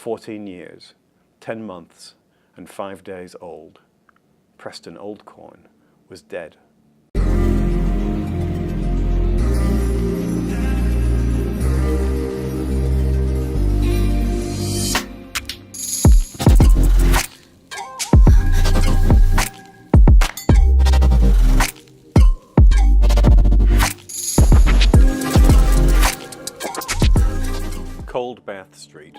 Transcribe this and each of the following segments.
14 years, 10 months, and 5 days old, Preston Oldcorn was dead. Cold Bath Street,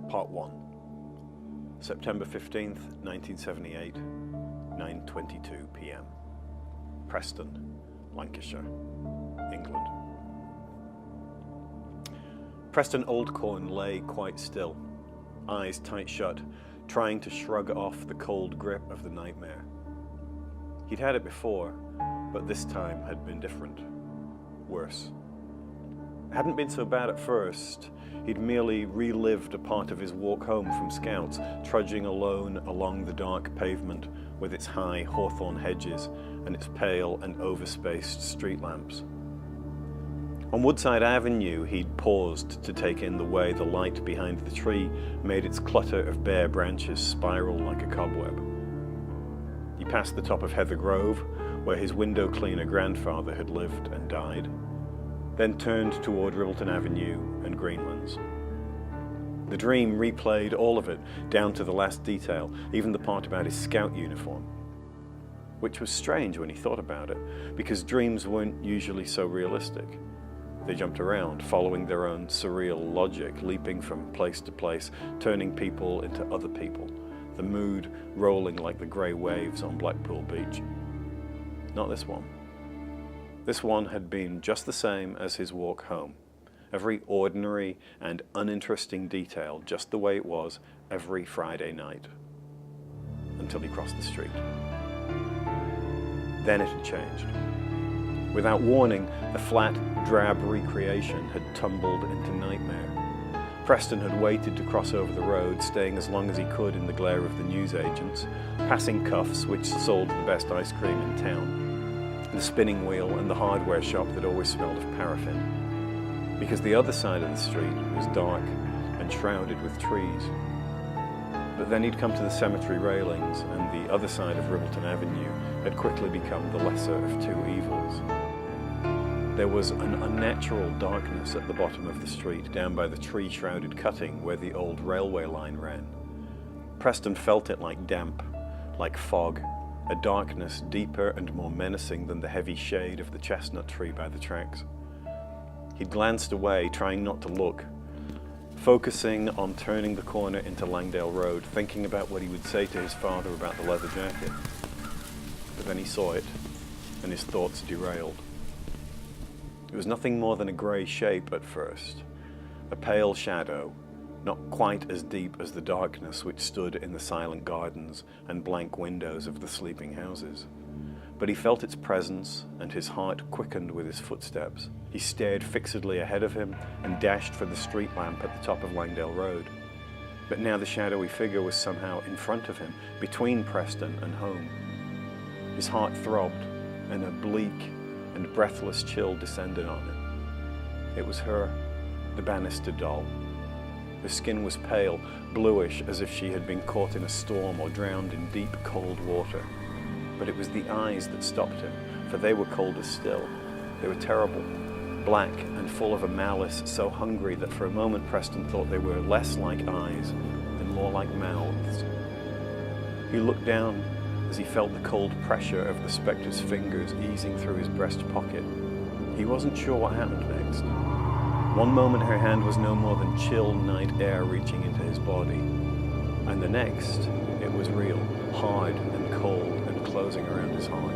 Part 1, September 15th, 1978, 9:22 p.m. Preston, Lancashire, England. Preston Oldcorn lay quite still, eyes tight shut, trying to shrug off the cold grip of the nightmare. He'd had it before, but this time had been different, worse. It hadn't been so bad at first. He'd merely relived a part of his walk home from Scouts, trudging alone along the dark pavement with its high hawthorn hedges and its pale and overspaced street lamps. On Woodside Avenue, he'd paused to take in the way the light behind the tree made its clutter of bare branches spiral like a cobweb. He passed the top of Heather Grove, where his window cleaner grandfather had lived and died, then turned toward Ribbleton Avenue and Greenlands. The dream replayed all of it, down to the last detail, even the part about his Scout uniform. Which was strange when he thought about it, because dreams weren't usually so realistic. They jumped around, following their own surreal logic, leaping from place to place, turning people into other people, the mood rolling like the grey waves on Blackpool Beach. Not this one. This one had been just the same as his walk home. Every ordinary and uninteresting detail just the way it was every Friday night. Until he crossed the street. Then it had changed. Without warning, the flat, drab recreation had tumbled into nightmare. Preston had waited to cross over the road, staying as long as he could in the glare of the newsagents, passing Cuffs, which sold the best ice cream in town, the spinning wheel and the hardware shop that always smelled of paraffin, because the other side of the street was dark and shrouded with trees. But then he'd come to the cemetery railings, and the other side of Ribbleton Avenue had quickly become the lesser of two evils. There was an unnatural darkness at the bottom of the street, down by the tree-shrouded cutting where the old railway line ran. Preston felt it like damp, like fog, a darkness deeper and more menacing than the heavy shade of the chestnut tree by the tracks. He glanced away, trying not to look, focusing on turning the corner into Langdale Road, thinking about what he would say to his father about the leather jacket. But then he saw it, and his thoughts derailed. It was nothing more than a grey shape at first, a pale shadow, not quite as deep as the darkness which stood in the silent gardens and blank windows of the sleeping houses. But he felt its presence, and his heart quickened with his footsteps. He stared fixedly ahead of him and dashed for the street lamp at the top of Langdale Road. But now the shadowy figure was somehow in front of him, between Preston and home. His heart throbbed, and a bleak and breathless chill descended on him. It was her, the Bannister doll. Her skin was pale, bluish, as if she had been caught in a storm or drowned in deep, cold water. But it was the eyes that stopped him, for they were colder still. They were terrible, black and full of a malice so hungry that for a moment Preston thought they were less like eyes and more like mouths. He looked down as he felt the cold pressure of the spectre's fingers easing through his breast pocket. He wasn't sure what happened next. One moment her hand was no more than chill night air reaching into his body, and the next it was real, hard and cold and closing around his heart.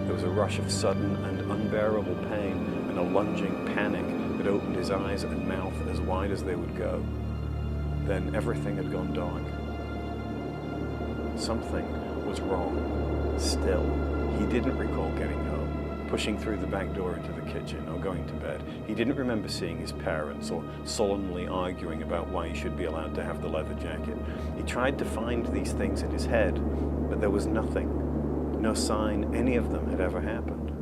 There was a rush of sudden and unbearable pain and a lunging panic that opened his eyes and mouth as wide as they would go. Then everything had gone dark. Something was wrong. Still, he didn't recall getting home, pushing through the back door into the kitchen or going to bed. He didn't remember seeing his parents or solemnly arguing about why he should be allowed to have the leather jacket. He tried to find these things in his head, but there was nothing, no sign any of them had ever happened.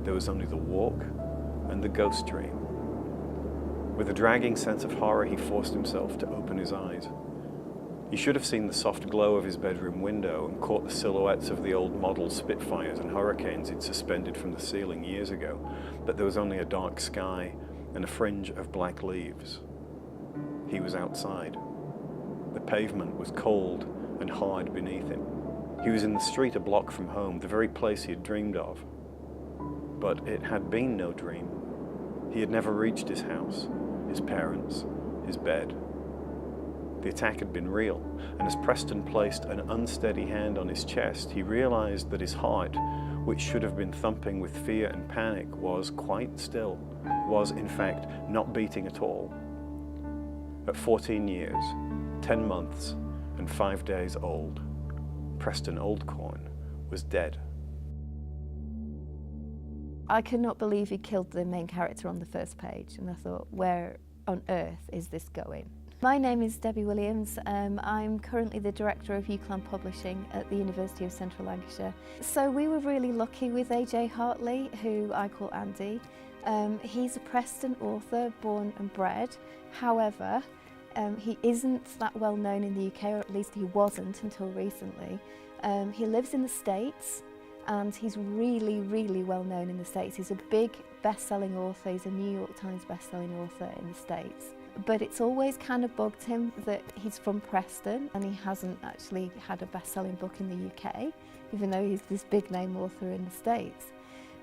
There was only the walk and the ghost dream. With a dragging sense of horror, he forced himself to open his eyes. He should have seen the soft glow of his bedroom window and caught the silhouettes of the old model Spitfires and Hurricanes he'd suspended from the ceiling years ago, but there was only a dark sky and a fringe of black leaves. He was outside. The pavement was cold and hard beneath him. He was in the street a block from home, the very place he had dreamed of. But it had been no dream. He had never reached his house, his parents, his bed. The attack had been real, and as Preston placed an unsteady hand on his chest, he realized that his heart, which should have been thumping with fear and panic, was quite still, was in fact not beating at all. At 14 years, 10 months, and 5 days old, Preston Oldcorn was dead. I could not believe he killed the main character on the first page, and I thought, where on earth is this going? My name is Debbie Williams. I'm currently the Director of UCLan Publishing at the University of Central Lancashire. So we were really lucky with AJ Hartley, who I call Andy. He's a Preston author, born and bred. However, he isn't that well known in the UK, or at least he wasn't until recently. He lives in the States, and he's really, really well known in the States. He's a big best-selling author. He's a New York Times best-selling author in the States. But it's always kind of bugged him that he's from Preston and he hasn't actually had a best-selling book in the UK, even though he's this big-name author in the States.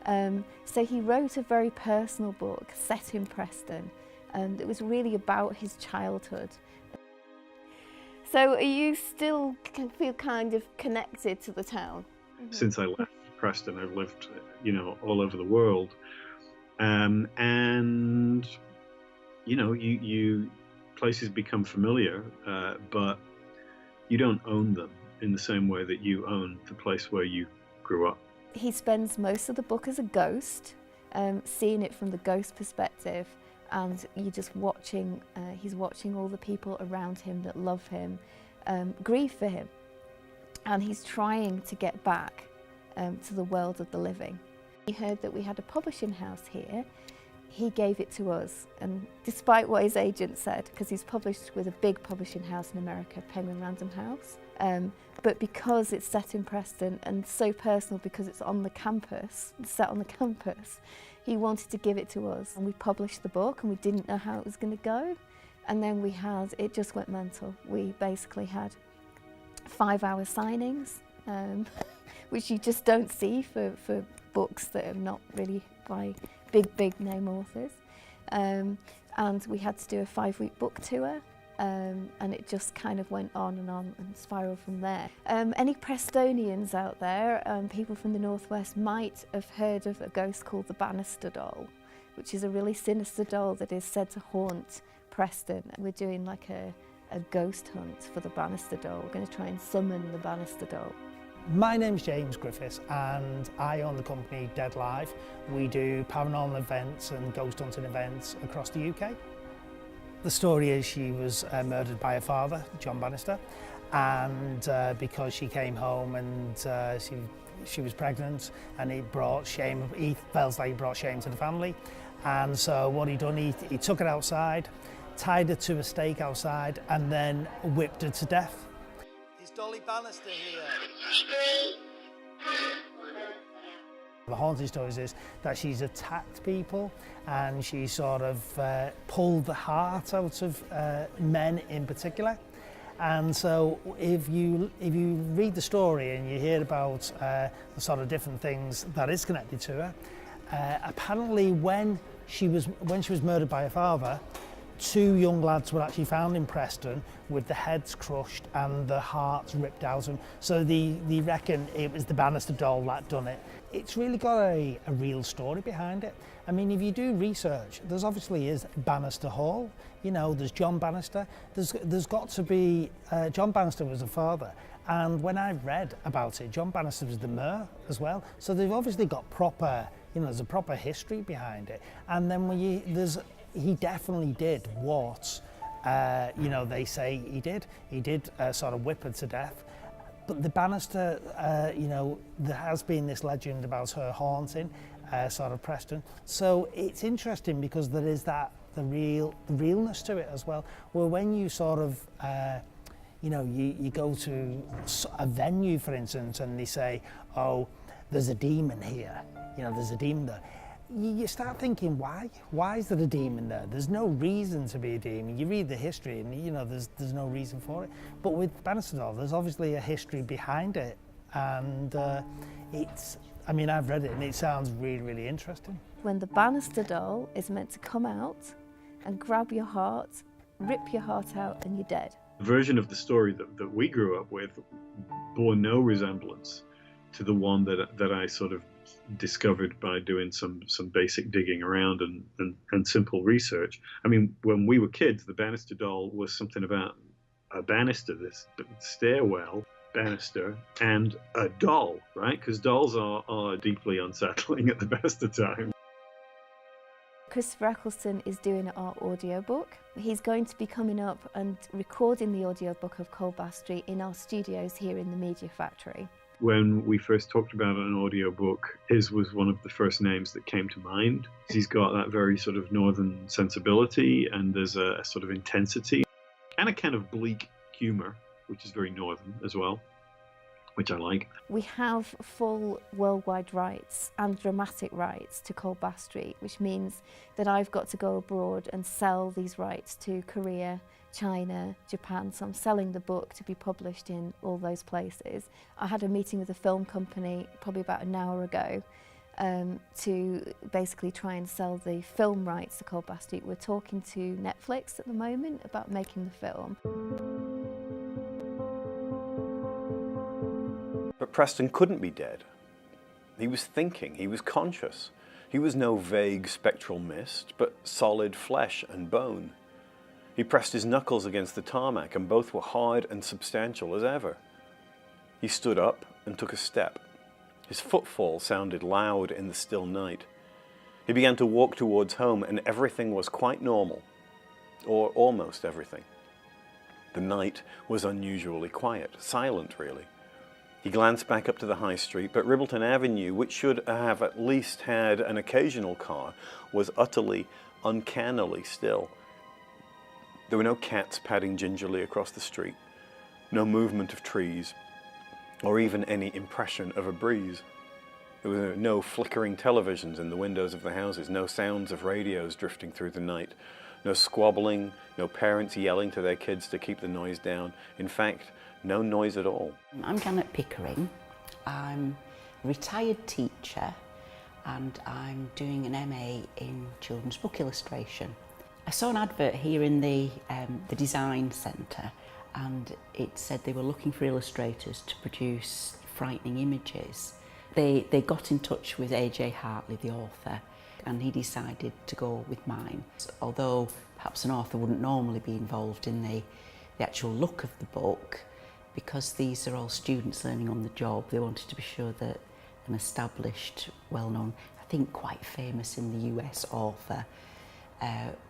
So he wrote a very personal book set in Preston, and it was really about his childhood. So are you still feel kind of connected to the town? Since I left Preston, I've lived, all over the world, and you places become familiar, but you don't own them in the same way that you own the place where you grew up. He spends most of the book as a ghost, seeing it from the ghost perspective, and you're just watching, he's watching all the people around him that love him, grieve for him, and he's trying to get back to the world of the living. He heard that we had a publishing house here. He gave it to us, and despite what his agent said, because he's published with a big publishing house in America, Penguin Random House, but because it's set in Preston and so personal because it's on the campus, set on the campus, he wanted to give it to us. And we published the book and we didn't know how it was going to go. And then it just went mental. We basically had 5-hour signings, which you just don't see for books that are not really by big name authors, and we had to do a 5-week book tour, and it just kind of went on and spiraled from there. Any Prestonians out there, people from the northwest, might have heard of a ghost called the Bannister doll, which is a really sinister doll that is said to haunt Preston. We're doing like a ghost hunt for the Bannister doll. We're going to try and summon the Bannister doll. My name's James Griffiths and I own the company Dead Live. We do paranormal events and ghost hunting events across the UK. The story is she was murdered by her father, John Bannister, and because she came home and she was pregnant, and it brought shame, he felt like it brought shame to the family. And so what he done, he took her outside, tied her to a stake outside, and then whipped her to death. Is Dolly Bannister here? The haunting stories is that she's attacked people and she sort of pulled the heart out of men in particular. And so if you read the story and you hear about the sort of different things that is connected to her, apparently when she was murdered by her father, 2 young lads were actually found in Preston with the heads crushed and the hearts ripped out of them. So they reckon it was the Bannister doll that done it. It's really got a real story behind it. I mean, if you do research, there's obviously is Bannister Hall. There's John Bannister. There's got to be, John Bannister was a father. And when I read about it, John Bannister was the mayor as well. So they've obviously got proper, there's a proper history behind it. And then he definitely did what, they say he did. He did sort of whip her to death. But the Bannister, there has been this legend about her haunting, sort of Preston. So it's interesting because there is that the realness to it as well. Well, when you sort of you know, you go to a venue, for instance, and they say, oh, there's a demon here, you know, there's a demon there. You start thinking, why? Why is there a demon there? There's no reason to be a demon. You read the history and, you know, there's no reason for it. But with Bannister doll, there's obviously a history behind it. And I mean, I've read it and it sounds really, really interesting. When the Bannister doll is meant to come out and grab your heart, rip your heart out, and you're dead. The version of the story that we grew up with bore no resemblance to the one that I sort of discovered by doing some basic digging around and simple research. I mean, when we were kids, the Bannister doll was something about a banister, this stairwell, banister, and a doll, right? Because dolls are deeply unsettling at the best of times. Christopher Eccleston is doing our audiobook. He's going to be coming up and recording the audiobook of Coldbath Street in our studios here in the Media Factory. When we first talked about an audiobook, his was one of the first names that came to mind. He's got that very sort of northern sensibility, and there's a sort of intensity and a kind of bleak humour, which is very northern as well, which I like. We have full worldwide rights and dramatic rights to Coldbath Street, which means that I've got to go abroad and sell these rights to Korea, China, Japan. So I'm selling the book to be published in all those places. I had a meeting with a film company probably about an hour ago to basically try and sell the film rights to Coldbath Street. We're talking to Netflix at the moment about making the film. But Preston couldn't be dead. He was thinking, he was conscious. He was no vague spectral mist, but solid flesh and bone. He pressed his knuckles against the tarmac, and both were hard and substantial as ever. He stood up and took a step. His footfall sounded loud in the still night. He began to walk towards home, and everything was quite normal, or almost everything. The night was unusually quiet, silent really. He glanced back up to the high street, but Ribbleton Avenue, which should have at least had an occasional car, was utterly, uncannily still. There were no cats padding gingerly across the street, no movement of trees, or even any impression of a breeze. There were no flickering televisions in the windows of the houses, no sounds of radios drifting through the night, no squabbling, no parents yelling to their kids to keep the noise down. In fact, no noise at all. I'm Janet Pickering. I'm a retired teacher and I'm doing an MA in children's book illustration. I saw an advert here in the design centre, and it said they were looking for illustrators to produce frightening images. They got in touch with Hartley, the author, and he decided to go with mine. Although perhaps an author wouldn't normally be involved in the actual look of the book, because these are all students learning on the job, they wanted to be sure that an established, well-known, I think quite famous in the US author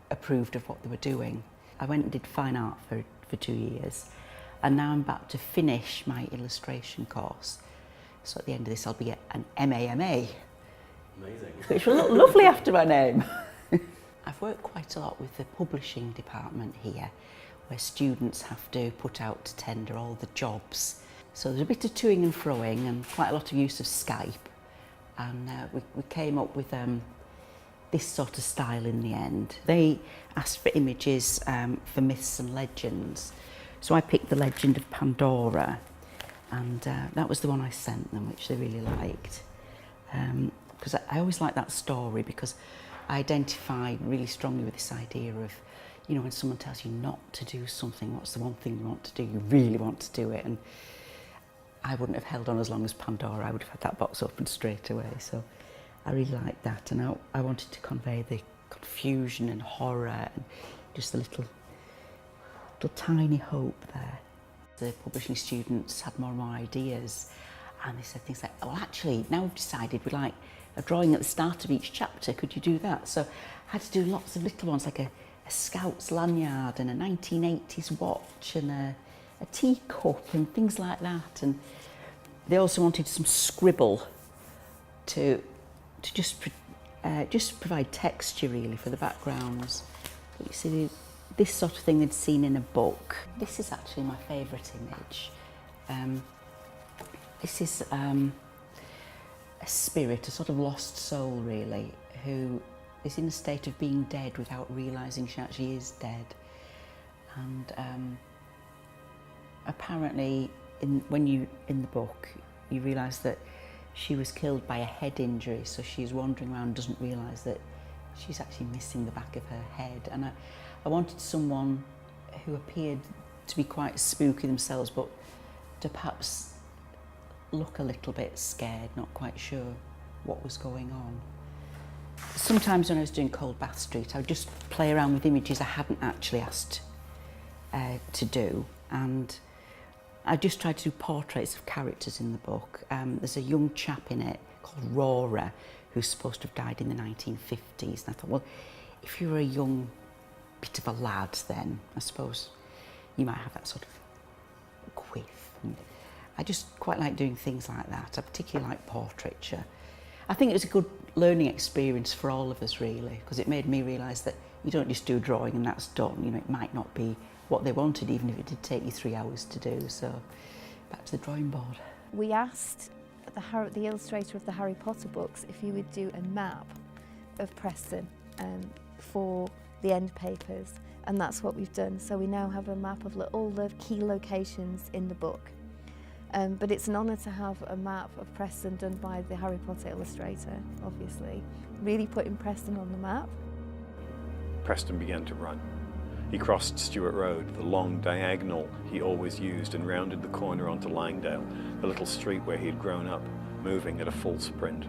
approved of what they were doing. I went and did fine art for 2 years, and now I'm about to finish my illustration course. So at the end of this I'll be an MAMA. Amazing. Which will look lovely after my name. I've worked quite a lot with the publishing department here, where students have to put out to tender all the jobs. So there's a bit of toing and froing and quite a lot of use of Skype. And we came up with this sort of style in the end. They asked for images for myths and legends. So I picked the legend of Pandora, and that was the one I sent them, which they really liked. Because I always like that story, because I identified really strongly with this idea of, you know, when someone tells you not to do something, what's the one thing you want to do? You really want to do it. And I wouldn't have held on as long as Pandora. I would have had that box open straight away. So I really liked that. And I wanted to convey the confusion and horror and just a little tiny hope there. The publishing students had more and more ideas. And they said things like, well, actually, now we've decided we'd like a drawing at the start of each chapter. Could you do that? So I had to do lots of little ones, like a Scout's lanyard and a 1980s watch and a teacup and things like that. And they also wanted some scribble to to just provide texture really for the backgrounds. But you see, this sort of thing they'd seen in a book. This is actually my favourite image. This is a spirit, a sort of lost soul really, who is in a state of being dead without realising she actually is dead. And apparently, in the book, you realise that she was killed by a head injury, so she's wandering around and doesn't realise that she's actually missing the back of her head. And I wanted someone who appeared to be quite spooky themselves, but to perhaps look a little bit scared, not quite sure what was going on. Sometimes when I was doing Cold Bath Street, I would just play around with images I hadn't actually asked to do, and I just tried to do portraits of characters in the book. There's a young chap in it called Rohrer, who's supposed to have died in the 1950s, and I thought, well, if you were a young bit of a lad then, I suppose you might have that sort of quiff. And I just quite like doing things like that. I particularly like portraiture. I think it was a good learning experience for all of us really, because it made me realise that you don't just do a drawing and that's done. You know, it might not be what they wanted, even if it did take you 3 hours to do. So back to the drawing board. We asked the illustrator of the Harry Potter books if he would do a map of Preston for the end papers, and that's what we've done. So we now have a map of all the key locations in the book. But it's an honour to have a map of Preston done by the Harry Potter illustrator, obviously. Really putting Preston on the map. Preston began to run. He crossed Stewart Road, the long diagonal he always used, and rounded the corner onto Langdale, the little street where he had grown up, moving at a full sprint.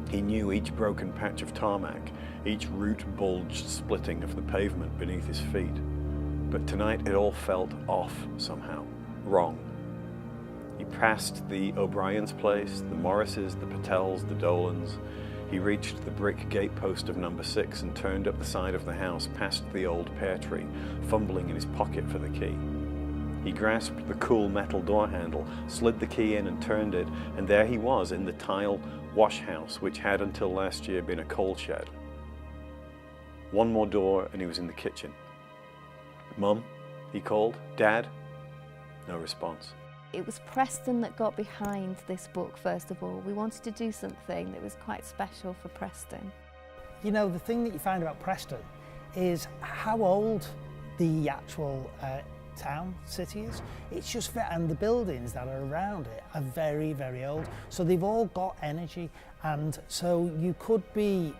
He knew each broken patch of tarmac, each root-bulged splitting of the pavement beneath his feet. But tonight it all felt off somehow, wrong. He passed the O'Brien's place, the Morrises, the Patels, the Dolans. He reached the brick gatepost of number 6 and turned up the side of the house past the old pear tree, fumbling in his pocket for the key. He grasped the cool metal door handle, slid the key in and turned it, and there he was in the tile wash house which had until last year been a coal shed. One more door and he was in the kitchen. "Mum?" he called. "Dad?" No response. It was Preston that got behind this book, first of all. We wanted to do something that was quite special for Preston. You know, the thing that you find about Preston is how old the actual town, city is. It's just, and the buildings that are around it are very, very old. So they've all got energy, and so you could be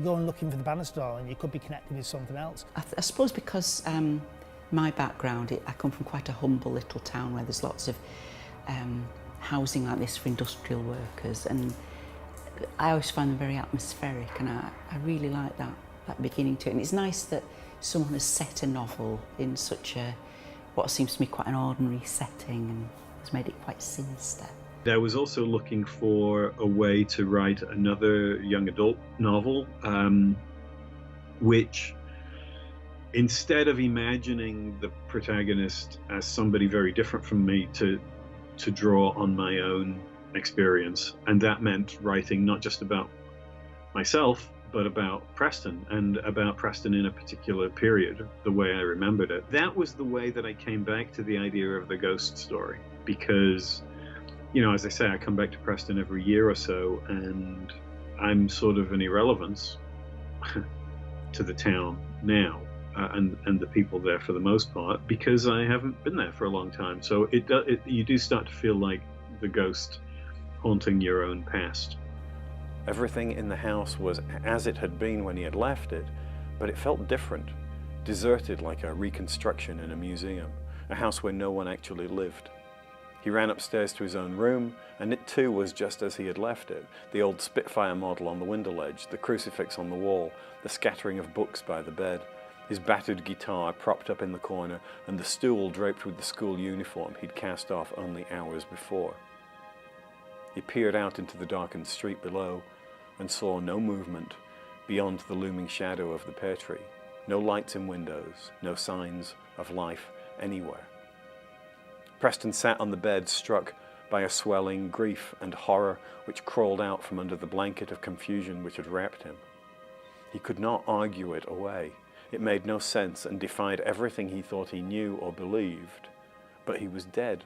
going looking for the Bannister and you could be connected with something else. I suppose because my background, I come from quite a humble little town where there's lots of housing like this for industrial workers, and I always find them very atmospheric, and I really like that beginning to it. And it's nice that someone has set a novel in such a, what seems to me quite an ordinary setting, and has made it quite sinister. I was also looking for a way to write another young adult novel, which, instead of imagining the protagonist as somebody very different from me, to draw on my own experience. And that meant writing not just about myself, but about Preston, and about Preston in a particular period, the way I remembered it. That was the way that I came back to the idea of the ghost story, because, you know, as I say, I come back to Preston every year or so, and I'm sort of an irrelevance to the town now. And the people there for the most part, because I haven't been there for a long time. So you do start to feel like the ghost haunting your own past. Everything in the house was as it had been when he had left it, but it felt different, deserted, like a reconstruction in a museum, a house where no one actually lived. He ran upstairs to his own room, and it too was just as he had left it. The old Spitfire model on the window ledge, the crucifix on the wall, the scattering of books by the bed, his battered guitar propped up in the corner, and the stool draped with the school uniform he'd cast off only hours before. He peered out into the darkened street below and saw no movement beyond the looming shadow of the pear tree. No lights in windows, no signs of life anywhere. Preston sat on the bed, struck by a swelling grief and horror which crawled out from under the blanket of confusion which had wrapped him. He could not argue it away. It made no sense and defied everything he thought he knew or believed, but he was dead.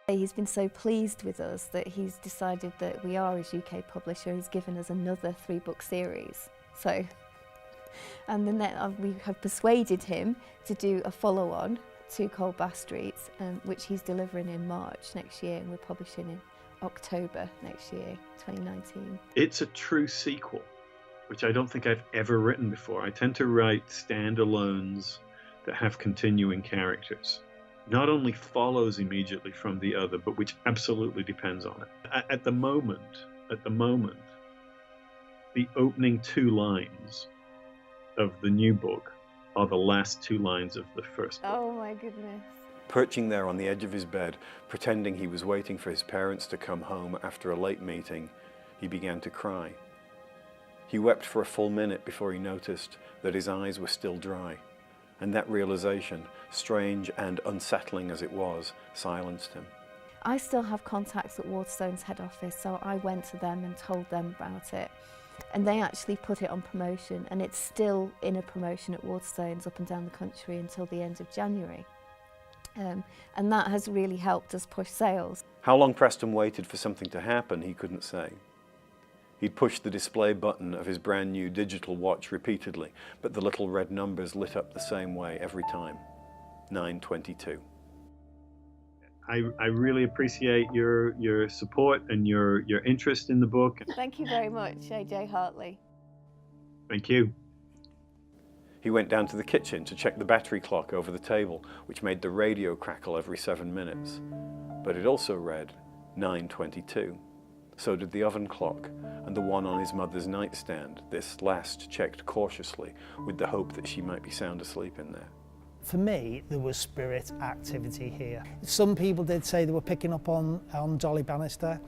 He's been so pleased with us that he's decided that we are his UK publisher. He's given us another 3-book series. So, and then we have persuaded him to do a follow-on to Cold Bath Streets, which he's delivering in March next year, and we're publishing in October next year, 2019. It's a true sequel, which I don't think I've ever written before. I tend to write standalones that have continuing characters. Not only follows immediately from the other, but which absolutely depends on it. At the moment, the opening 2 lines of the new book are the last 2 lines of the first book. Oh my goodness. Perching there on the edge of his bed, pretending he was waiting for his parents to come home after a late meeting, he began to cry. He wept for a full minute before he noticed that his eyes were still dry, and that realization, strange and unsettling as it was, silenced him. I still have contacts at Waterstone's head office, so I went to them and told them about it. And they actually put it on promotion, and it's still in a promotion at Waterstones up and down the country until the end of January. And that has really helped us push sales. How long Preston waited for something to happen, he couldn't say. He'd pushed the display button of his brand new digital watch repeatedly, but the little red numbers lit up the same way every time. 9:22. I really appreciate your support and your interest in the book. Thank you very much, AJ Hartley. Thank you. He went down to the kitchen to check the battery clock over the table, which made the radio crackle every 7 minutes. But it also read 9:22. So did the oven clock, and the one on his mother's nightstand, this last checked cautiously, with the hope that she might be sound asleep in there. For me, there was spirit activity here. Some people did say they were picking up on Dolly Bannister.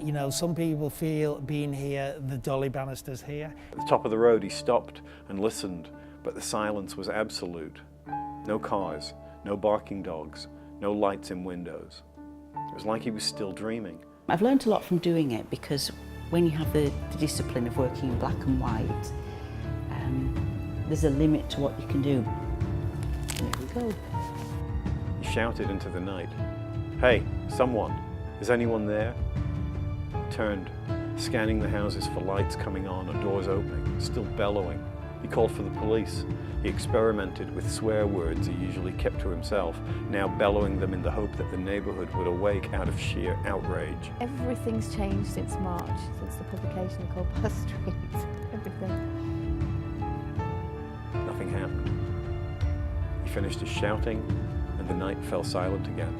You know, some people feel being here, the Dolly Bannister's here. At the top of the road he stopped and listened, but the silence was absolute. No cars, no barking dogs, no lights in windows. It was like he was still dreaming. I've learned a lot from doing it, because when you have the discipline of working in black and white, there's a limit to what you can do. There we go. He shouted into the night, "Hey, someone, is anyone there?" He turned, scanning the houses for lights coming on or doors opening, still bellowing. He called for the police. He experimented with swear words he usually kept to himself, now bellowing them in the hope that the neighbourhood would awake out of sheer outrage. Everything's changed since March, since the publication of Cold Bath Streets. Everything. Nothing happened. He finished his shouting, and the night fell silent again.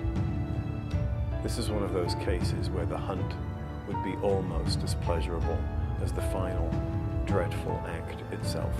This is one of those cases where the hunt would be almost as pleasurable as the final, dreadful act itself.